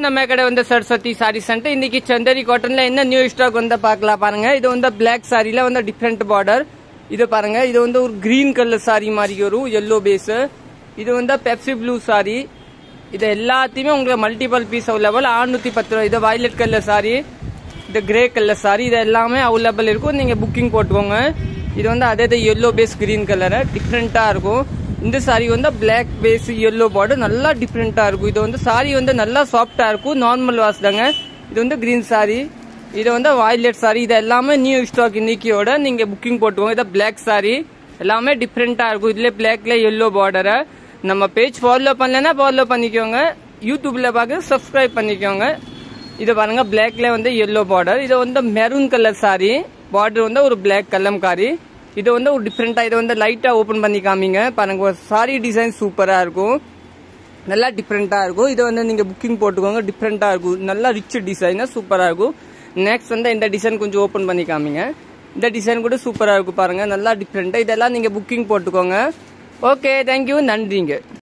நம்ம கடை வந்து சரஸ்வதி சாரி சென்டர். இன்னைக்கு சந்தேரி காட்டன்ல என்ன நியூ ஸ்டாக் வந்து பார்க்கலாம் பாருங்க. இது வந்து பிளாக் சாரில வந்து டிஃப்ரெண்ட் பார்டர். இது பாருங்க, இது வந்து ஒரு கிரீன் கலர் சாரி மாதிரி வரும், எல்லோ பேஸ். இது வந்து பெப்சி ப்ளூ சாரி. இது எல்லாத்தையுமே உங்களுக்கு மல்டிபிள் பீஸ் அவைலபிள். 610 ரூபாய். இது வயலட் கலர் சாரி, இது கிரே கலர் சாரி, இது எல்லாமே அவைலபிள் இருக்கும். நீங்க புக்கிங் போட்டுக்கோங்க. இது வந்து அதே எல்லோ பேஸ் கிரீன் கலர் டிஃப்ரெண்டா இருக்கும். இந்த சாரி வந்து பிளாக் பேஸ் எல்லோ பார்டர், நல்லா டிஃப்ரெண்டா இருக்கும். இது வந்து சாரி வந்து நல்லா சாஃப்டா இருக்கும், நார்மல் வாஷ் தாங்க. இது வந்து கிரீன் சாரி, இது வந்து வயலட் சாரி. இது எல்லாமே நியூ ஸ்டாக் இன்னைக்கியோட. நீங்க புக்கிங் போட்டுக்கோங்க. இது பிளாக் சாரி, எல்லாமே டிஃப்ரெண்டா இருக்கும். இதுல பிளாக்ல எல்லோ பார்டர். நம்ம பேஜ் ஃபாலோ பண்ணலன்னா ஃபாலோ பண்ணிக்கோங்க. யூடியூப்ல பார்க்க சப்ஸ்கிரைப் பண்ணிக்கோங்க. இது பாருங்க, பிளாக்ல வந்து எல்லோ பார்டர். இது வந்து மெரூன் கலர் சாரி, பார்டர் வந்து ஒரு பிளாக் கலம்காரி. இது வந்து ஒரு டிஃப்ரெண்டா, இது வந்து லைட்டா ஓபன் பண்ணி காமிங்க பாருங்க. சாரி டிசைன் சூப்பரா இருக்கும், நல்லா டிஃப்ரெண்டா இருக்கும். இது வந்து நீங்க புக்கிங் போட்டுக்கோங்க. டிஃப்ரெண்டா இருக்கும், நல்லா ரிச் டிசைன், சூப்பரா இருக்கும். நெக்ஸ்ட் வந்து இந்த டிசைன் கொஞ்சம் ஓபன் பண்ணி காமிங்க. இந்த டிசைன் கூட சூப்பரா இருக்கும் பாருங்க, நல்லா டிஃப்ரெண்டா. இதெல்லாம் நீங்க புக்கிங் போட்டுக்கோங்க. ஓகே, தேங்க்யூ, நன்றிங்க.